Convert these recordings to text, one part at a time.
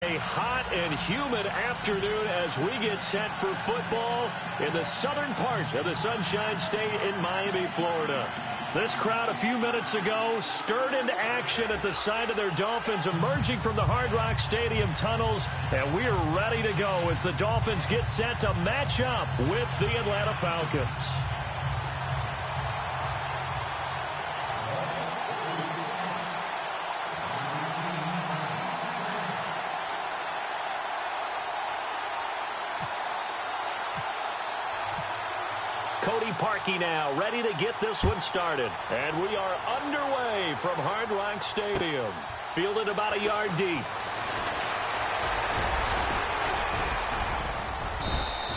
A hot and humid afternoon as we get set for football in the southern part of the Sunshine State in Miami, Florida. This crowd a few minutes ago stirred into action at the side of their Dolphins emerging from the Hard Rock Stadium tunnels, and we are ready to go as the Dolphins get set to match up with the Atlanta Falcons. Parkey now, ready to get this one started. And we are underway from Hard Rock Stadium. Fielded about a yard deep.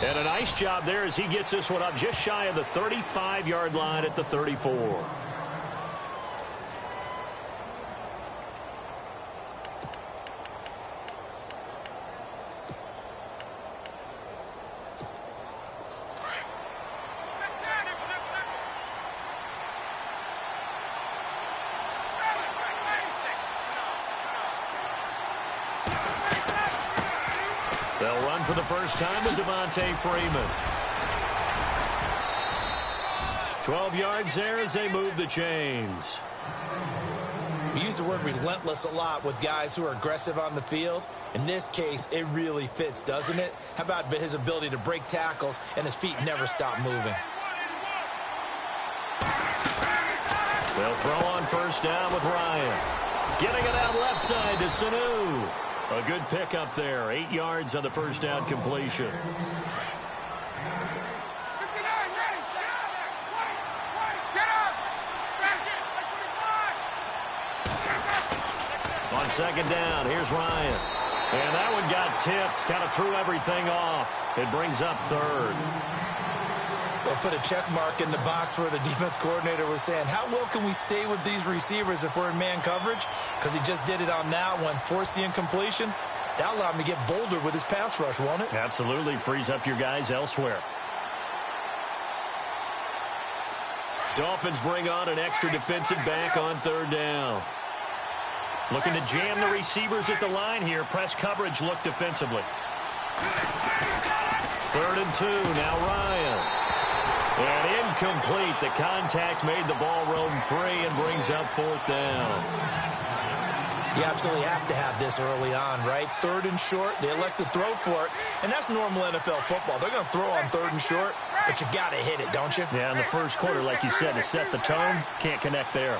And a nice job there as he gets this one up just shy of the 35-yard line at the 34. They'll run for the first time with Devontae Freeman. 12 yards there as they move the chains. We use the word relentless a lot with guys who are aggressive on the field. In this case, it really fits, doesn't it? How about his ability to break tackles and his feet never stop moving? They'll throw on first down with Ryan. Getting it out left side to Sanu. A good pickup there. 8 yards on the first down completion. On second down, here's Ryan. And that one got tipped. Kind of threw everything off. It brings up third. They'll put a check mark in the box where the defense coordinator was saying, how well can we stay with these receivers if we're in man coverage? Because he just did it on that one, forced the incompletion. That allowed him to get bolder with his pass rush, won't it? Absolutely. Frees up your guys elsewhere. Dolphins bring on an extra defensive back on third down. Looking to jam the receivers at the line here. Press coverage look defensively. 3rd and 2. Now Ryan. And incomplete. The contact made the ball roam free and brings up 4th down. You absolutely have to have this early on, right? 3rd and short. They elect to throw for it. And that's normal NFL football. They're going to throw on 3rd and short, but you've got to hit it, don't you? Yeah, in the first quarter, like you said, to set the tone, can't connect there.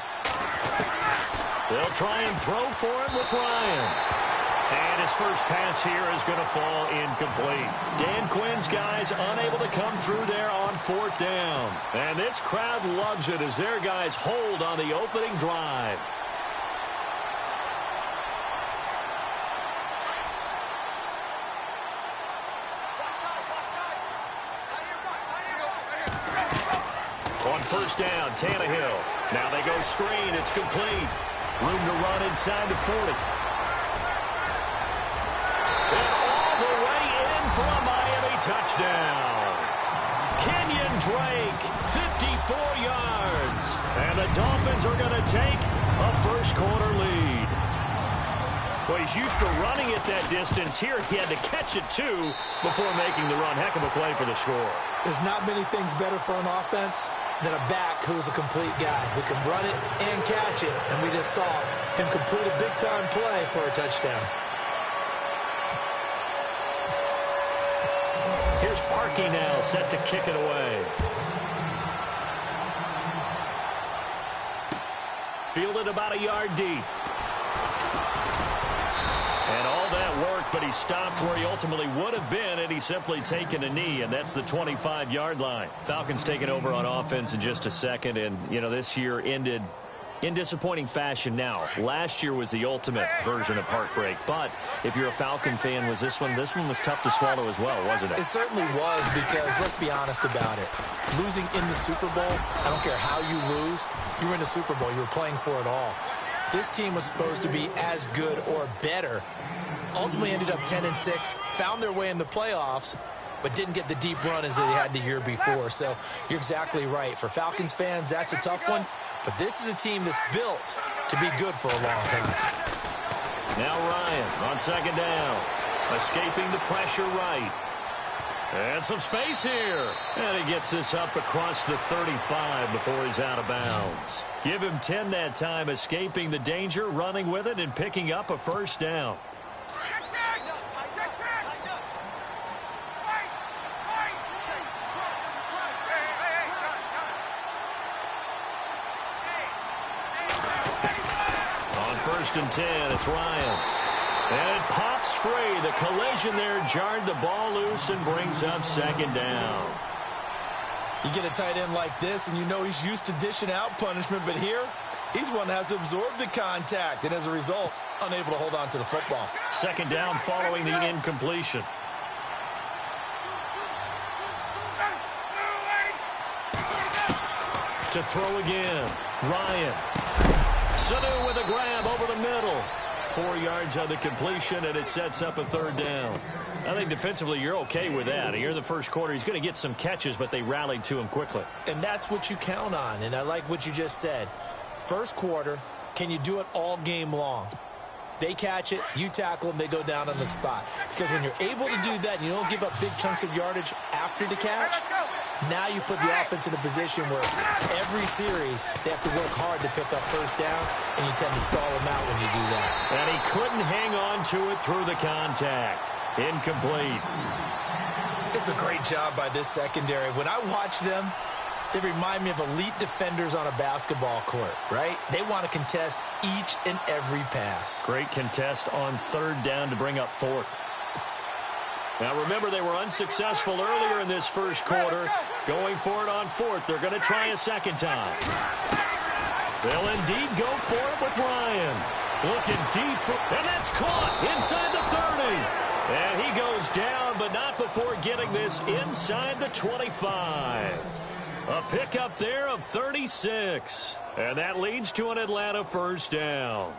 They'll try and throw for it with Ryan. And his first pass here is going to fall incomplete. Dan Quinn's guys unable to come through there on 4th down. And this crowd loves it as their guys hold on the opening drive. On first down, Tannehill. Now they go screen. It's complete. Room to run inside the 40. Touchdown. Kenyon Drake, 54 yards. And the Dolphins are going to take a first quarter lead. Well, he's used to running it that distance. Here he had to catch it, too, before making the run. Heck of a play for the score. There's not many things better for an offense than a back who's a complete guy who can run it and catch it. And we just saw him complete a big-time play for a touchdown. Here's Parkey now, set to kick it away. Fielded about a yard deep. And all that work, but he stopped where he ultimately would have been, and he's simply taken a knee, and that's the 25-yard line. Falcons taking over on offense in just a second, and, you know, this year ended in disappointing fashion now. Last year was the ultimate version of heartbreak, but if you're a Falcon fan, this one was tough to swallow as well, wasn't it? It certainly was, because let's be honest about it. Losing in the Super Bowl, I don't care how you lose, you were in the Super Bowl, you were playing for it all. This team was supposed to be as good or better. Ultimately ended up 10-6, found their way in the playoffs, but didn't get the deep run as they had the year before. So you're exactly right. For Falcons fans, that's a tough one. But this is a team that's built to be good for a long time. Now Ryan on second down. Escaping the pressure right. And some space here. And he gets this up across the 35 before he's out of bounds. Give him 10 that time, escaping the danger, running with it, and picking up a first down. On 1st and 10, it's Ryan. And it pops free. The collision there jarred the ball loose and brings up second down. You get a tight end like this, and you know he's used to dishing out punishment, but here, he's one that has to absorb the contact, and as a result, unable to hold on to the football. Second down following the incompletion. To throw again, Ryan. Sanu with a grab over the middle. 4 yards on the completion, and it sets up a third down. I think defensively you're okay with that. Here in the first quarter, he's going to get some catches, but they rallied to him quickly. And that's what you count on, and I like what you just said. First quarter, can you do it all game long? They catch it, you tackle them, they go down on the spot. Because when you're able to do that and you don't give up big chunks of yardage after the catch, now you put the offense in a position where every series they have to work hard to pick up first downs, and you tend to stall them out when you do that. And he couldn't hang on to it through the contact. Incomplete. It's a great job by this secondary. When I watch them, they remind me of elite defenders on a basketball court, right? They want to contest each and every pass. Great contest on third down to bring up fourth. Now remember, they were unsuccessful earlier in this first quarter. Going for it on fourth. They're going to try a second time. They'll indeed go for it with Ryan. Looking deep, and that's caught inside the 30. And he goes down, but not before getting this inside the 25. A pickup there of 36. And that leads to an Atlanta first down.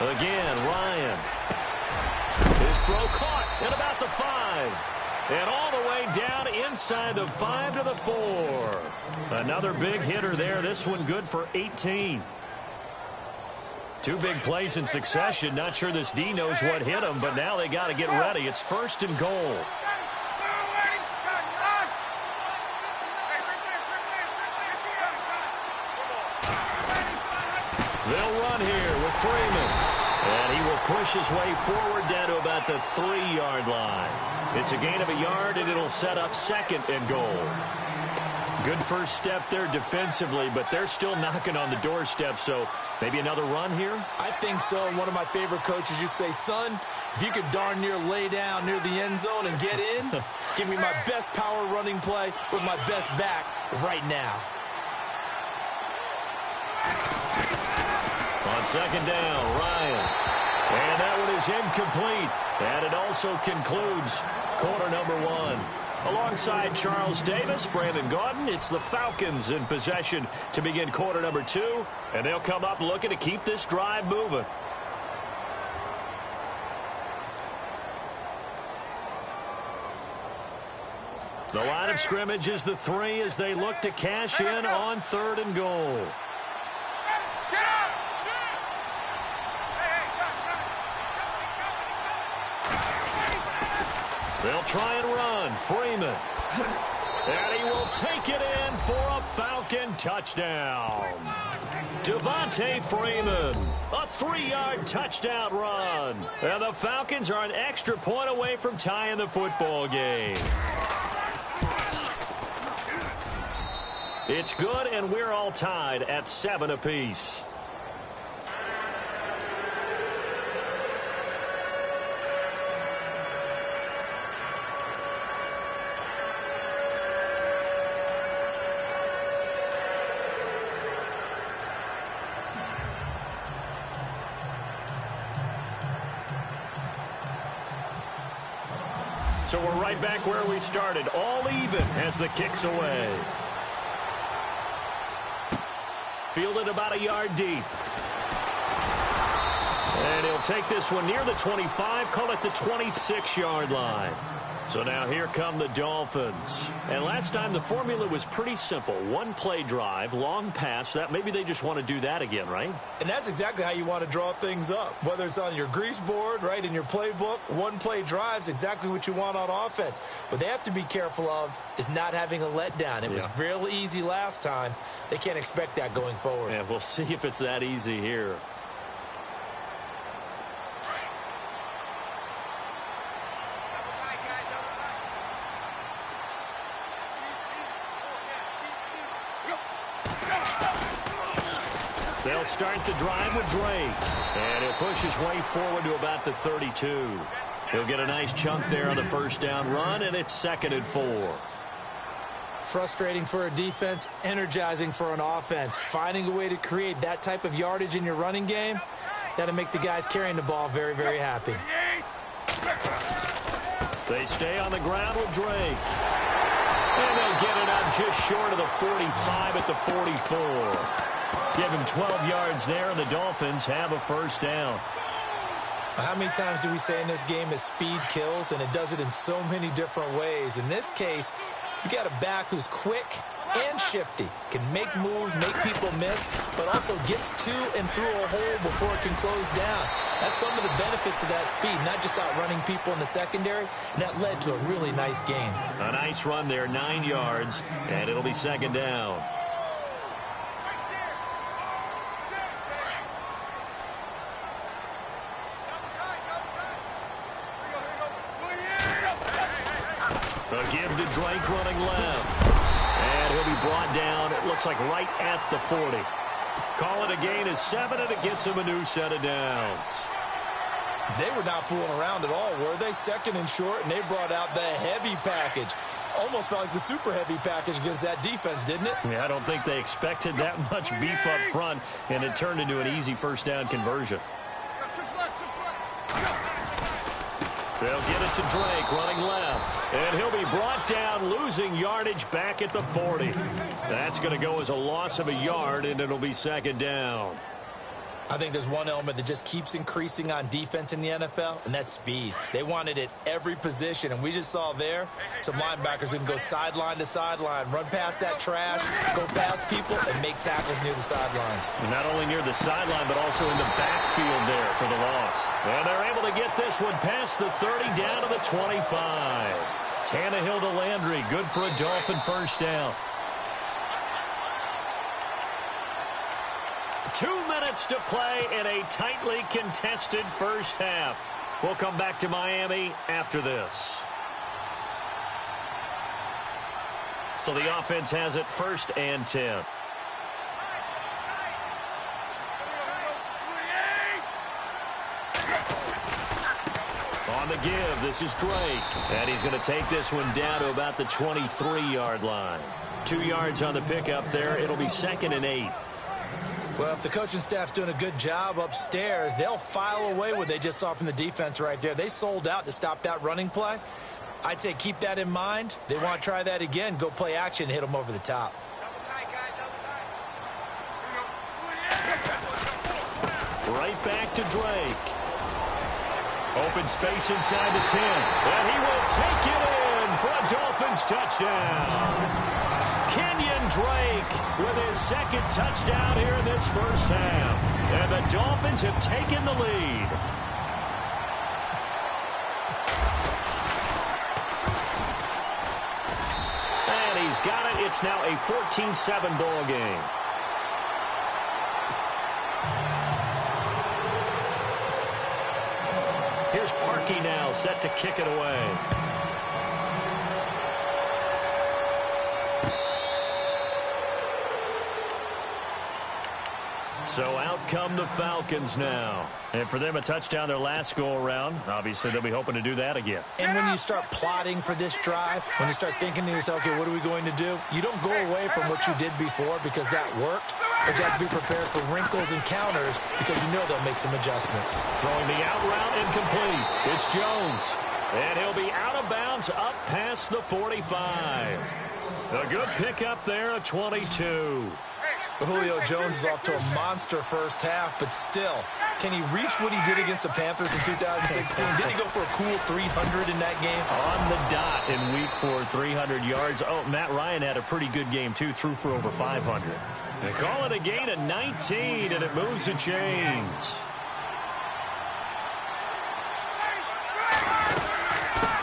Again, Ryan. His throw caught at about the 5. And all the way down inside the 5 to the 4. Another big hitter there. This one good for 18. 2 big plays in succession. Not sure this D knows what hit him, but now they got to get ready. It's 1st and goal. They'll run here with Freeman. And he will push his way forward down to about the 3-yard line. It's a gain of a yard, and it'll set up 2nd and goal. Good first step there defensively, but they're still knocking on the doorstep, so maybe another run here? I think so. One of my favorite coaches used to say, son, if you could darn near lay down near the end zone and get in, give me my best power running play with my best back right now. On second down, Ryan. And that one is incomplete. And it also concludes quarter number 1. Alongside Charles Davis, Brandon Gaudin, it's the Falcons in possession to begin quarter number 2. And they'll come up looking to keep this drive moving. The line of scrimmage is the 3 as they look to cash in on 3rd and goal. They'll try and run. Freeman. And he will take it in for a Falcon touchdown. Devontae Freeman. A 3-yard touchdown run. And the Falcons are an extra point away from tying the football game. It's good, and we're all tied at 7 apiece. So we're right back where we started, all even as the kick's away. Fielded about a yard deep. And he'll take this one near the 25, call it the 26-yard line. So now here come the Dolphins. And last time the formula was pretty simple. One play drive, long pass. That maybe they just want to do that again, right? And that's exactly how you want to draw things up. Whether it's on your grease board, right, in your playbook, one play drive is exactly what you want on offense. What they have to be careful of is not having a letdown. It was real easy last time. They can't expect that going forward. Yeah, we'll see if it's that easy here. They'll start the drive with Drake. And he'll push his way forward to about the 32. He'll get a nice chunk there on the first down run, and it's 2nd and 4. Frustrating for a defense, energizing for an offense. Finding a way to create that type of yardage in your running game, that'll make the guys carrying the ball very, very happy. They stay on the ground with Drake. And they'll get it up just short of the 45 at the 44. Give him 12 yards there, and the Dolphins have a first down. How many times do we say in this game that speed kills, and it does it in so many different ways? In this case, you got a back who's quick and shifty, can make moves, make people miss, but also gets to and through a hole before it can close down. That's some of the benefits of that speed, not just outrunning people in the secondary, and that led to a really nice gain. A nice run there, 9 yards, and it'll be 2nd down. A give to Drake running left. And he'll be brought down, it looks like right at the 40. Call it a gain of 7, and it gets him a new set of downs. They were not fooling around at all, were they? 2nd and short, and they brought out the heavy package. Almost felt like the super heavy package against that defense, didn't it? Yeah, I don't think they expected that much beef up front, and it turned into an easy first down conversion. They'll get it to Drake, running left. And he'll be brought down, losing yardage back at the 40. That's going to go as a loss of a yard, and it'll be 2nd down. I think there's one element that just keeps increasing on defense in the NFL, and that's speed. They want it at every position, and we just saw there some linebackers who can go sideline to sideline, run past that trash, go past people, and make tackles near the sidelines. And not only near the sideline, but also in the backfield there for the loss. And they're able to get this one past the 30 down to the 25. Tannehill to Landry, good for a Dolphin first down. 2 minutes to play in a tightly contested first half. We'll come back to Miami after this. So the offense has it 1st and 10. On the give, this is Drake. And he's going to take this one down to about the 23-yard line. 2 yards on the pickup there. It'll be 2nd and 8. Well, if the coaching staff's doing a good job upstairs, they'll file away what they just saw from the defense right there. They sold out to stop that running play. I'd say keep that in mind. They want to try that again. Go play action, hit them over the top. Right back to Drake. Open space inside the 10. And he will take it in for a Dolphins touchdown. Kenyon Drake with his 2nd touchdown here in this first half. And the Dolphins have taken the lead. And he's got it. It's now a 14-7 ball game. Here's Parkey now, set to kick it away. So out come the Falcons now. And for them, a touchdown their last go-around. Obviously, they'll be hoping to do that again. And when you start plotting for this drive, when you start thinking to yourself, okay, what are we going to do? You don't go away from what you did before because that worked. But you have to be prepared for wrinkles and counters because you know they'll make some adjustments. Throwing the out route incomplete. It's Jones. And he'll be out of bounds up past the 45. A good pickup there at 22. Julio Jones is off to a monster first half, but still, can he reach what he did against the Panthers in 2016? Did he go for a cool 300 in that game? On the dot in week 4, 300 yards. Oh, Matt Ryan had a pretty good game, too. Threw for over 500. They call it a gain of 19, and it moves the chains.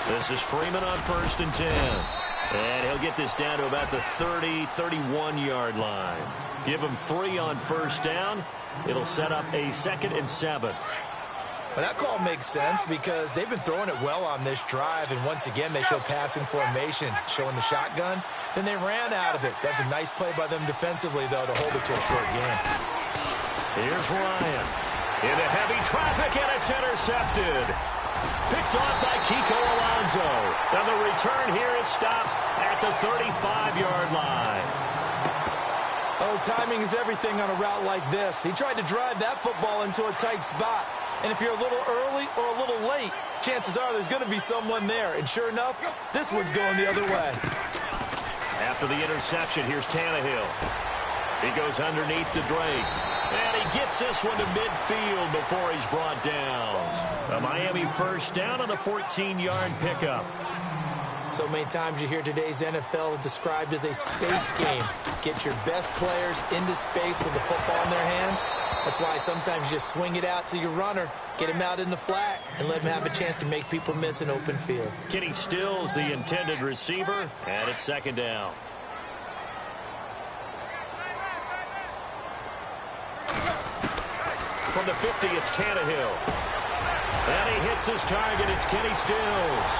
This is Freeman on 1st and 10. And he'll get this down to about the 30, 31-yard line. Give him 3 on 1st down. It'll set up a 2nd and 7. Well, that call makes sense because they've been throwing it well on this drive, and once again they show passing formation, showing the shotgun. Then they ran out of it. That's a nice play by them defensively, though, to hold it to a short game. Here's Ryan. Into heavy traffic, and it's intercepted. Picked off by Kiko Alonso. And the return here is stopped at the 35-yard line. Oh, timing is everything on a route like this. He tried to drive that football into a tight spot. And if you're a little early or a little late, chances are there's going to be someone there. And sure enough, this one's going the other way. After the interception, here's Tannehill. He goes underneath to Drake. And he gets this one to midfield before he's brought down. A Miami first down on the 14-yard pickup. So many times you hear today's NFL described as a space game. Get your best players into space with the football in their hands. That's why sometimes you just swing it out to your runner, get him out in the flat, and let him have a chance to make people miss an open field. Kenny Stills, the intended receiver, and it's 2nd down. From the 50, it's Tannehill. And he hits his target. It's Kenny Stills.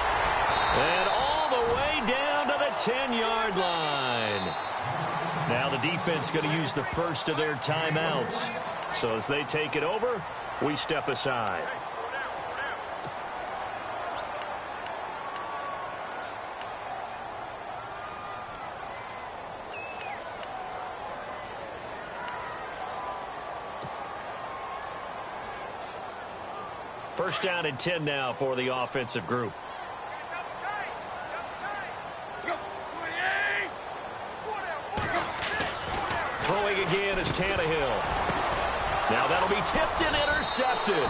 And all the way down to the 10-yard line. Now the defense going to use the first of their timeouts. So as they take it over, we step aside. First down and 10 now for the offensive group. Throwing again is Tannehill. Now that'll be tipped and intercepted.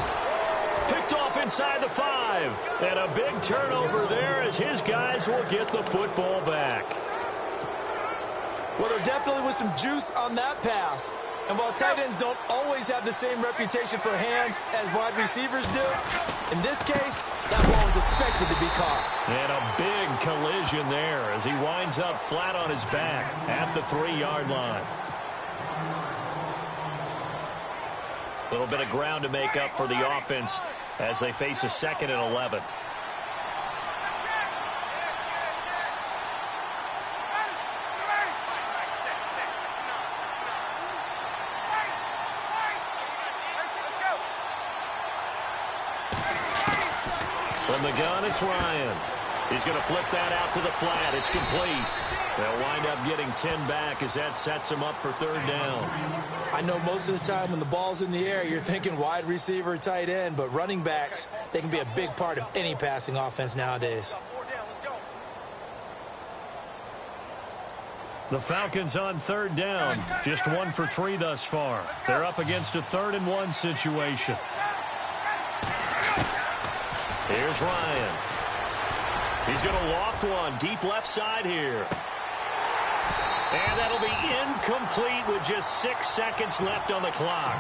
Picked off inside the 5. And a big turnover there as his guys will get the football back. Well, there definitely was some juice on that pass. And while tight ends don't always have the same reputation for hands as wide receivers do, in this case, that ball was expected to be caught. And a big collision there as he winds up flat on his back at the 3-yard line. A little bit of ground to make up for the offense as they face a 2nd and 11. From the gun, it's Ryan. He's going to flip that out to the flat. It's complete. They'll wind up getting 10 back as that sets him up for 3rd down. I know most of the time when the ball's in the air, you're thinking wide receiver, tight end, but running backs, they can be a big part of any passing offense nowadays. The Falcons on 3rd down. Just 1 for 3 thus far. They're up against a 3rd and 1 situation. Here's Ryan. He's going to loft one deep left side here. And that'll be incomplete with just 6 seconds left on the clock.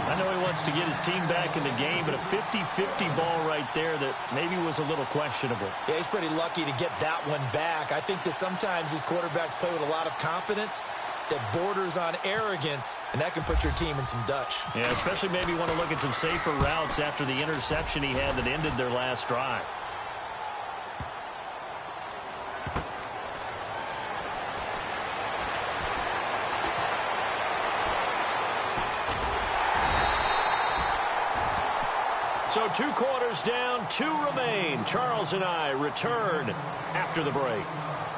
I know he wants to get his team back in the game, but a 50-50 ball right there that maybe was a little questionable. Yeah, he's pretty lucky to get that one back. I think that sometimes these quarterbacks play with a lot of confidence that borders on arrogance, and that can put your team in some Dutch. Yeah, especially maybe want to look at some safer routes after the interception he had that ended their last drive. So 2 quarters down, 2 remain. Charles and I return after the break.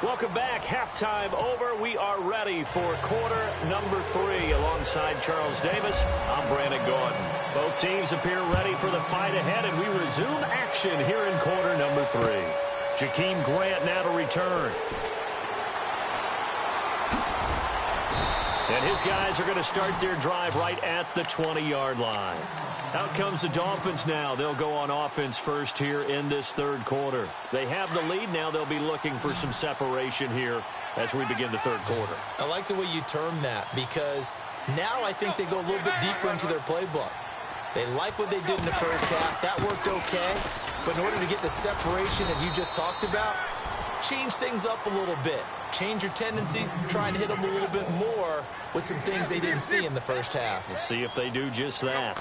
Welcome back. Halftime over. We are ready for quarter number 3. Alongside Charles Davis, I'm Brandon Gordon. Both teams appear ready for the fight ahead, and we resume action here in quarter number 3. Jakeem Grant now to return. And his guys are going to start their drive right at the 20-yard line. Out comes the Dolphins now. They'll go on offense first here in this third quarter. They have the lead now. They'll be looking for some separation here as we begin the third quarter. I like the way you term that because now I think they go a little bit deeper into their playbook. They like what they did in the first half. That worked okay. But in order to get the separation that you just talked about, change things up a little bit. Change your tendencies, try and hit them a little bit more with some things they didn't see in the first half. We'll see if they do just that.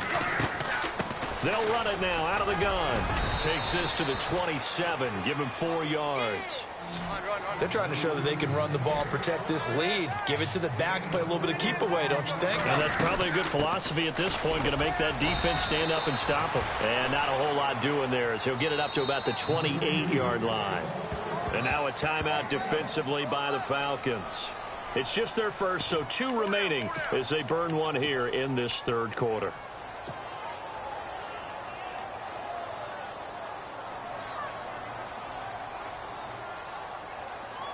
They'll run it now out of the gun. Takes this to the 27. Give him 4 yards. They're trying to show that they can run the ball, protect this lead. Give it to the backs, play a little bit of keep away, don't you think? And that's probably a good philosophy at this point. Going to make that defense stand up and stop him. And not a whole lot doing there as he'll get it up to about the 28-yard line. And now a timeout defensively by the Falcons. It's just their first, so 2 remaining as they burn one here in this third quarter.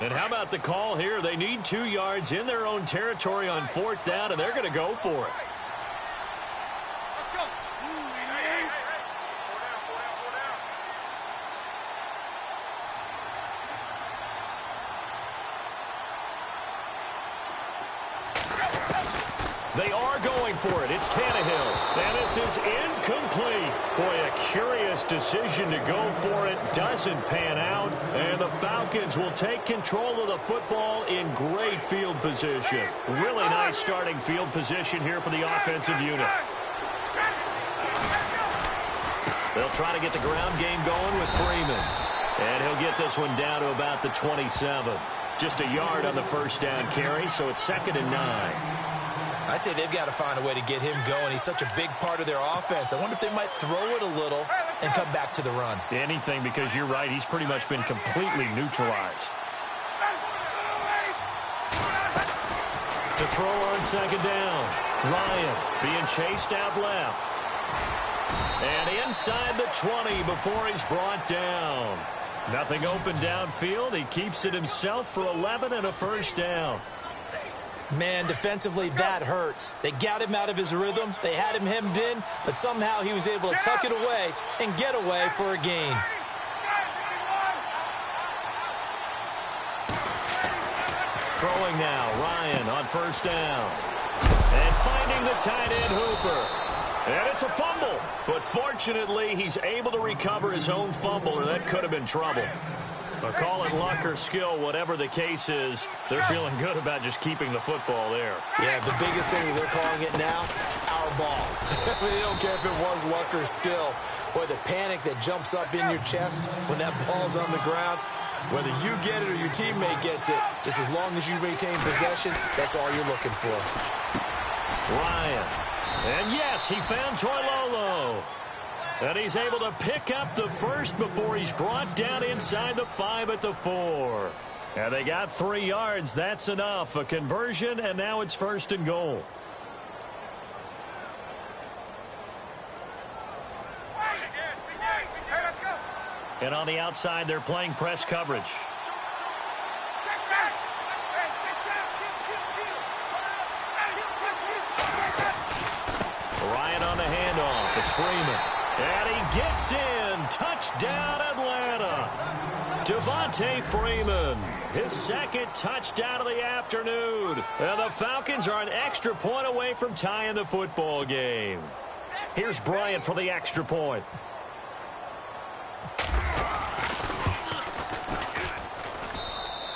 And how about the call here? They need 2 yards in their own territory on 4th down, and they're going to go for it. They are going for it. It's Tannehill. And this is incomplete. Boy, a curious decision to go for it. Doesn't pan out. And the Falcons will take control of the football in great field position. Really nice starting field position here for the offensive unit. They'll try to get the ground game going with Freeman. And he'll get this one down to about the 27. Just a yard on the first down carry, so it's 2nd and 9. I'd say they've got to find a way to get him going. He's such a big part of their offense. I wonder if they might throw it a little and come back to the run. Anything, because you're right. He's pretty much been completely neutralized. To throw on 2nd down. Ryan being chased out left. And inside the 20 before he's brought down. Nothing open downfield. He keeps it himself for 11 and a first down. Man, defensively, that hurts. They got him out of his rhythm. They had him hemmed in, but somehow he was able to tuck it away and get away for a gain. Throwing now, Ryan on 1st down. And finding the tight end, Hooper. And it's a fumble. But fortunately, he's able to recover his own fumble, or that could have been trouble. But call it luck or skill, whatever the case is, they're feeling good about just keeping the football there. Yeah, the biggest thing they're calling it now, our ball. I mean, they don't care if it was luck or skill. Boy, the panic that jumps up in your chest when that ball's on the ground, whether you get it or your teammate gets it, just as long as you retain possession, that's all you're looking for. Ryan. And yes, he found Toilolo. And he's able to pick up the first before he's brought down inside the 5 at the 4. And they got 3 yards. That's enough. A conversion, and now it's 1st and goal. And on the outside, they're playing press coverage. Ryan on the handoff. It's Freeman. And he gets in. Touchdown, Atlanta. Devontae Freeman, his 2nd touchdown of the afternoon. And the Falcons are an extra point away from tying the football game. Here's Bryant for the extra point.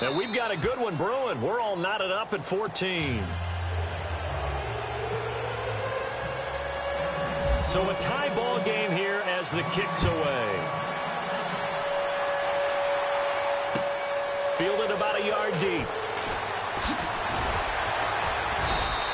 And we've got a good one brewing. We're all knotted up at 14. So a tie ball game here as the kick's away. Fielded about a yard deep.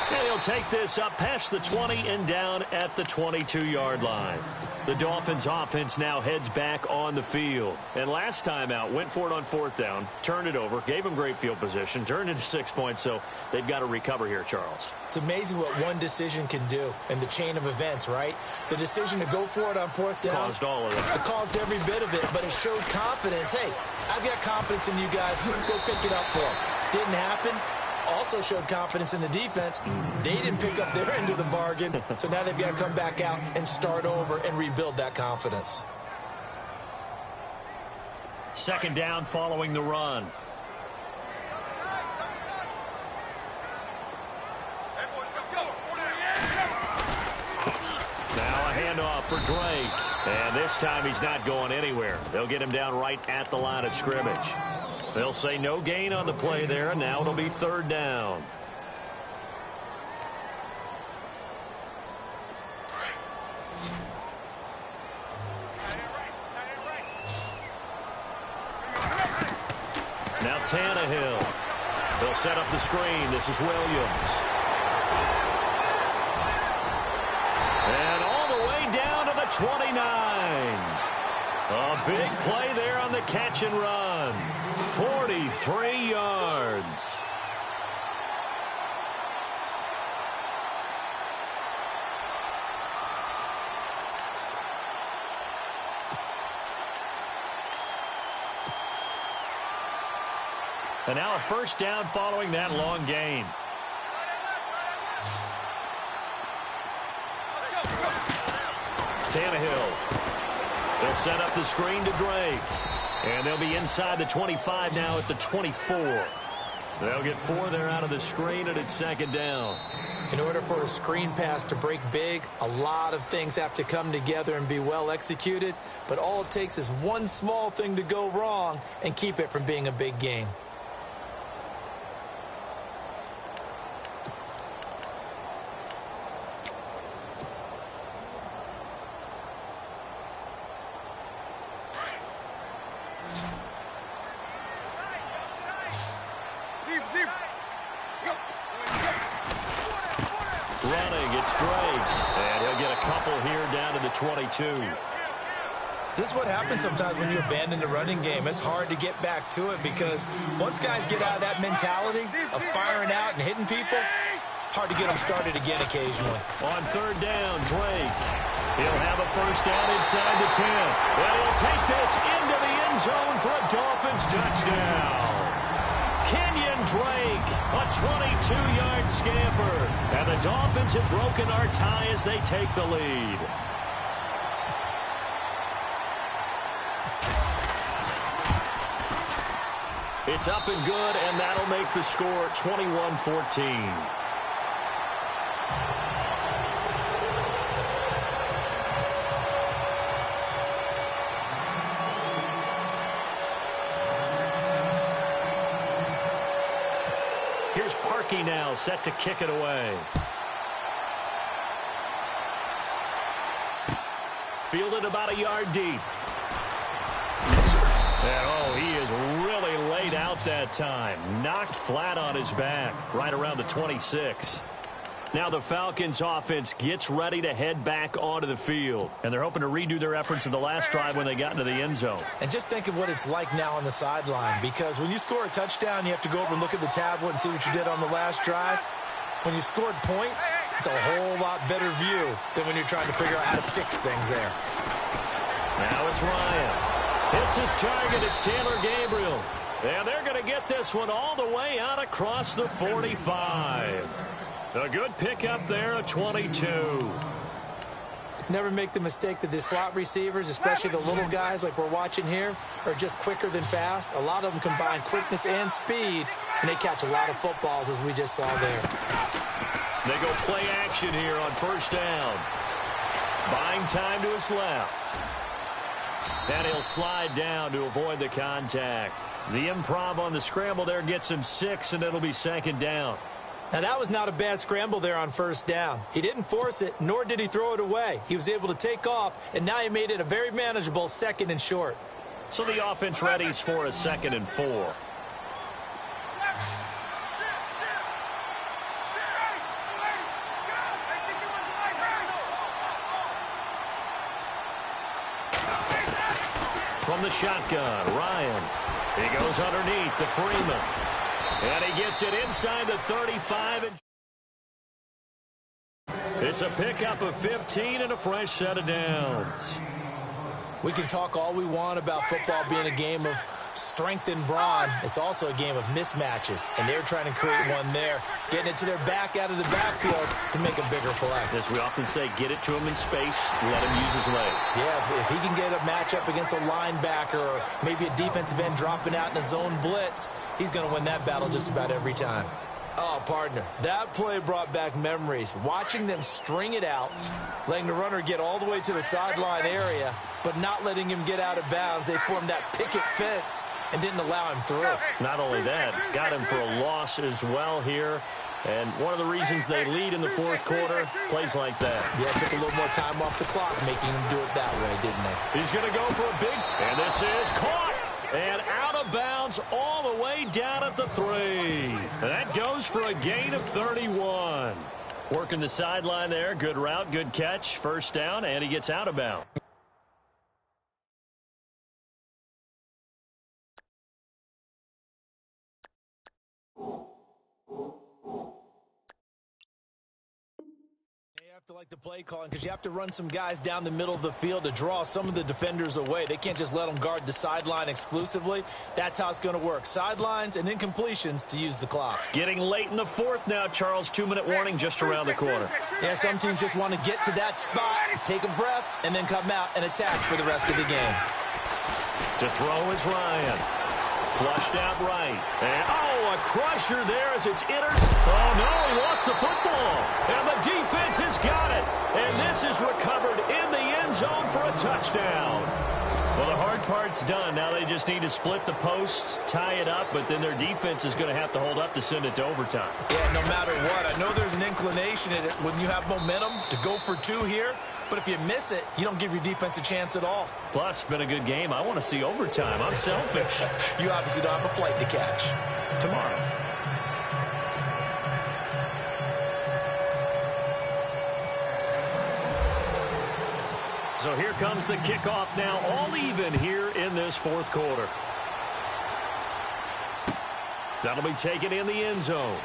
And he'll take this up past the 20 and down at the 22-yard line. The Dolphins offense now heads back on the field. And last time out, went for it on 4th down, turned it over, gave them great field position, turned it to 6 points, so they've got to recover here, Charles. It's amazing what one decision can do in the chain of events, right? The decision to go for it on 4th down caused all of it. It caused every bit of it, but it showed confidence. Hey, I've got confidence in you guys. Go pick it up for them. Didn't happen. also showed confidence in the defense. They didn't pick up their end of the bargain, so now they've got to come back out and start over and rebuild that confidence. Second down following the run. Now a handoff for Drake. And this time he's not going anywhere. They'll get him down right at the line of scrimmage. They'll say no gain on the play there, and now it'll be third down. Now Tannehill. They'll set up the screen. This is Williams. And all the way down to the 29. A big play there on the catch and run. 43 yards. And now a first down following that long gain. Tannehill. They'll set up the screen to Drake. And they'll be inside the 25 now at the 24. They'll get 4 there out of the screen, and it's second down. In order for a screen pass to break big, a lot of things have to come together and be well executed. But all it takes is one small thing to go wrong and keep it from being a big game. Running, it's Drake. And he'll get a couple here down to the 22. This is what happens sometimes when you abandon the running game. It's hard to get back to it because once guys get out of that mentality of firing out and hitting people, hard to get them started again occasionally. On third down, Drake. He'll have a first down inside the 10. And he'll take this into the end zone for a Dolphins touchdown. Kenyon Drake, a 22-yard scamper. And the Dolphins have broken our tie as they take the lead. It's up and good, and that'll make the score 21-14. Here's Parkey now, set to kick it away. Fielded about a yard deep. And, oh, he is really laid out that time. Knocked flat on his back, right around the 26. Now the Falcons offense gets ready to head back onto the field. And they're hoping to redo their efforts in the last drive when they got into the end zone. And just think of what it's like now on the sideline, because when you score a touchdown, you have to go over and look at the tablet and see what you did on the last drive. When you scored points, it's a whole lot better view than when you're trying to figure out how to fix things there. Now it's Ryan. Hits his target. It's Taylor Gabriel. And they're going to get this one all the way out across the 45. A good pickup there at 22. Never make the mistake that the slot receivers, especially the little guys like we're watching here, are just quicker than fast. A lot of them combine quickness and speed, and they catch a lot of footballs, as we just saw there. They go play action here on first down. Buying time to his left. And he'll slide down to avoid the contact. The improv on the scramble there gets him 6, and it'll be second down. Now, that was not a bad scramble there on first down. He didn't force it, nor did he throw it away. He was able to take off, and now he made it a very manageable second and short. So the offense readies for a 2nd and 4. From the shotgun, Ryan. He goes underneath to Freeman. And he gets it inside the 35. It's a pickup of 15 and a fresh set of downs. We can talk all we want about football being a game of strength and brawn. It's also a game of mismatches, and they're trying to create one there, getting it to their back out of the backfield to make a bigger play. As we often say, get it to him in space, let him use his leg. Yeah, if he can get a matchup against a linebacker or maybe a defensive end dropping out in a zone blitz, he's going to win that battle just about every time. Oh, partner, that play brought back memories. Watching them string it out, letting the runner get all the way to the sideline area, but not letting him get out of bounds. They formed that picket fence and didn't allow him through. Not only that, got him for a loss as well here. And one of the reasons they lead in the fourth quarter, plays like that. Yeah, took a little more time off the clock, making him do it that way, didn't they? He's going to go for a big, and this is caught. And out of bounds all the way down at the 3. And that goes for a gain of 31. Working the sideline there. Good route, good catch. First down, and he gets out of bounds. To like the play calling because you have to run some guys down the middle of the field to draw some of the defenders away. They can't just let them guard the sideline exclusively. That's how it's going to work. Sidelines and incompletions to use the clock. Getting late in the fourth now, Charles. 2-minute warning just around the corner. Yeah, some teams just want to get to that spot, take a breath, and then come out and attack for the rest of the game. To throw is Ryan. Flushed out right. And, a crusher there as it's Oh, no, he lost the football. And the defense has got it. And this is recovered in the end zone for a touchdown. Well, the hard part's done. Now they just need to split the posts, tie it up, but then their defense is going to have to hold up to send it to overtime. Yeah, no matter what. I know there's an inclination in it when you have momentum to go for 2 here. But if you miss it, you don't give your defense a chance at all. Plus, been a good game. I want to see overtime. I'm selfish. You obviously don't have a flight to catch. Tomorrow. So here comes the kickoff now, all even here in this fourth quarter. That'll be taken in the end zone.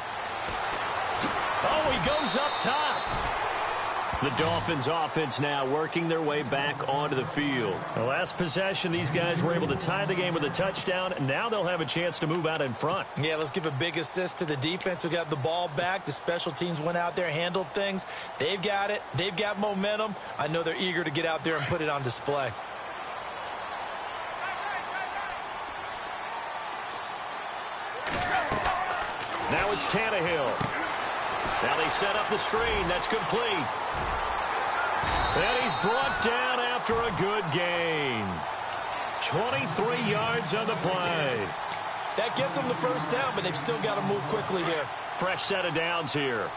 Oh, he goes up top. The Dolphins offense now working their way back onto the field. The last possession, these guys were able to tie the game with a touchdown. Now they'll have a chance to move out in front. Yeah, let's give a big assist to the defense who got the ball back. The special teams went out there, handled things. They've got it. They've got momentum. I know they're eager to get out there and put it on display. Now it's Tannehill. Now they set up the screen. That's complete. And he's brought down after a good gain. 23 yards on the play. That gets them the first down, but they've still got to move quickly here. Fresh set of downs here.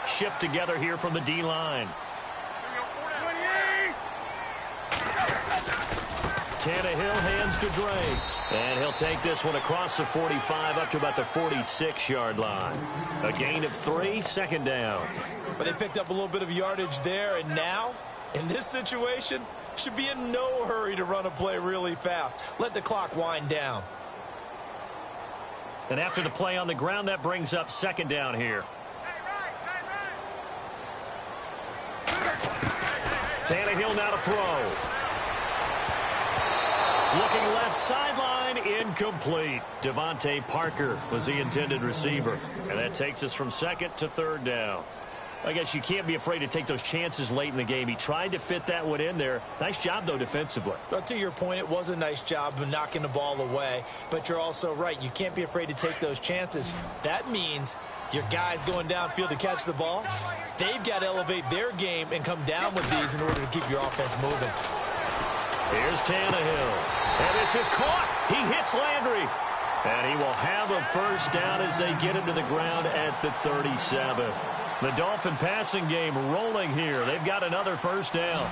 Shift together here from the D-line. Tannehill hands to Drake. And he'll take this one across the 45 up to about the 46-yard line. A gain of 3, second down. But they picked up a little bit of yardage there, and now, in this situation, should be in no hurry to run a play really fast. Let the clock wind down. And after the play on the ground, that brings up second down here. Tannehill now to throw. Looking left sideline, incomplete. Devontae Parker was the intended receiver. And that takes us from second to third down. I guess you can't be afraid to take those chances late in the game. He tried to fit that one in there. Nice job, though, defensively. Well, to your point, it was a nice job of knocking the ball away. But you're also right. You can't be afraid to take those chances. That means your guys going downfield to catch the ball, they've got to elevate their game and come down with these in order to keep your offense moving. Here's Tannehill. And this is caught. He hits Landry. And he will have a first down as they get him to the ground at the 37. The Dolphin passing game rolling here. They've got another first down.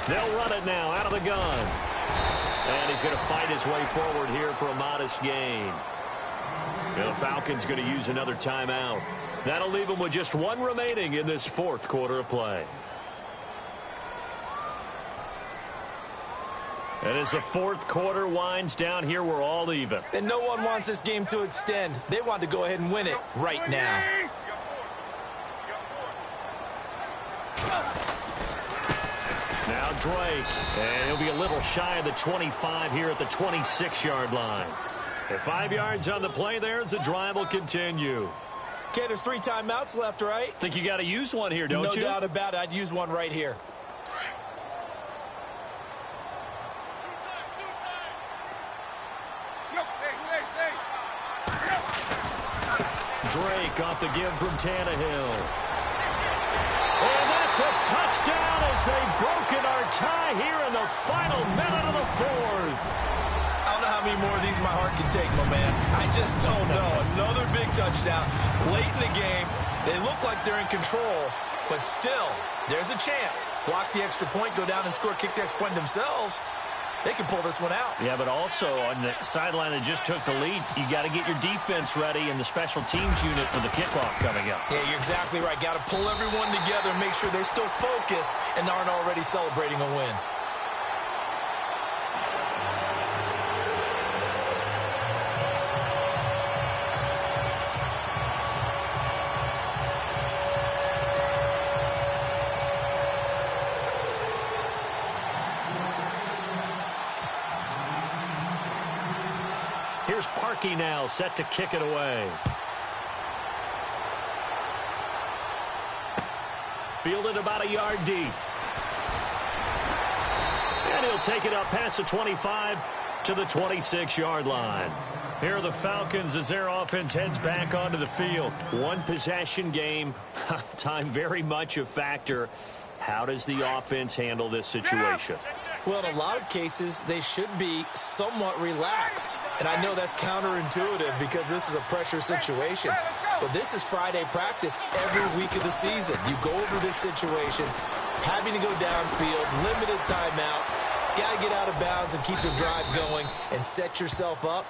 They'll run it now out of the gun. And he's going to fight his way forward here for a modest gain. The Falcons going to use another timeout. That'll leave them with just one remaining in this fourth quarter of play. And as the fourth quarter winds down here, we're all even. And no one wants this game to extend. They want to go ahead and win it right now. Drake. And he'll be a little shy of the 25 here at the 26-yard line. And 5 yards on the play there as the drive will continue. Okay, there's 3 timeouts left, right? Think you got to use one here, don't you? No doubt about it. I'd use one right here. Drake off the give from Tannehill. And that's a touchdown as they've broken our tie here in the final minute of the 4th. I don't know how many more of these my heart can take, my man. I just don't know. Another big touchdown late in the game. They look like they're in control, but still, there's a chance. Block the extra point, go down and score, kick the extra point themselves. They can pull this one out. Yeah, but also on the sideline that just took the lead, you got to get your defense ready and the special teams unit for the kickoff coming up. Yeah, you're exactly right. Got to pull everyone together and make sure they're still focused and aren't already celebrating a win. Here's Parkey now, set to kick it away. Fielded about a yard deep. And he'll take it up past the 25 to the 26-yard line. Here are the Falcons as their offense heads back onto the field. One possession game. Time very much a factor. How does the offense handle this situation? Well, in a lot of cases, they should be somewhat relaxed. And I know that's counterintuitive because this is a pressure situation. But this is Friday practice every week of the season. You go over this situation, having to go downfield, limited timeouts, got to get out of bounds and keep the drive going and set yourself up.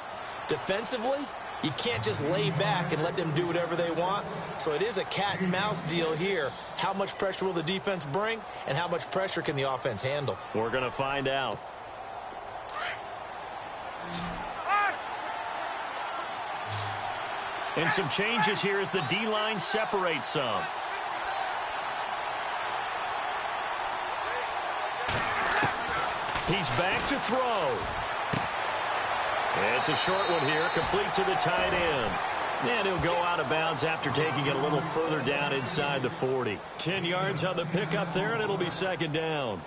Defensively, you can't just lay back and let them do whatever they want. So it is a cat and mouse deal here. How much pressure will the defense bring, and how much pressure can the offense handle? We're going to find out. And some changes here as the D-line separates some. He's back to throw. It's a short one here, complete to the tight end. And he'll go out of bounds after taking it a little further down inside the 40. 10 yards on the pickup there, and it'll be second down.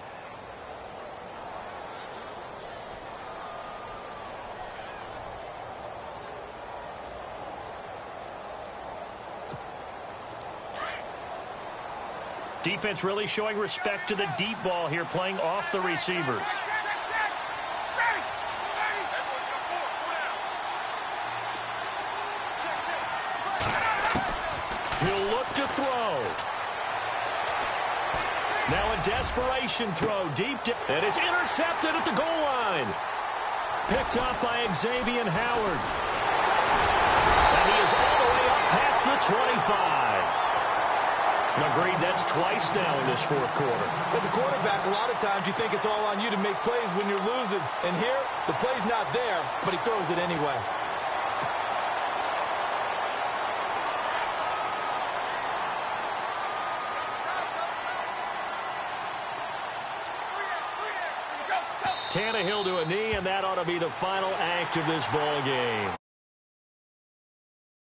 Defense really showing respect to the deep ball here, playing off the receivers. He'll look to throw. Now a desperation throw deep, and it's intercepted at the goal line. Picked up by Xavier Howard. And he is all the way up past the 25. Agreed, that's twice now in this 4th quarter. As a quarterback, a lot of times you think it's all on you to make plays when you're losing. And here, the play's not there, but he throws it anyway. Tannehill to a knee, and that ought to be the final act of this ball game.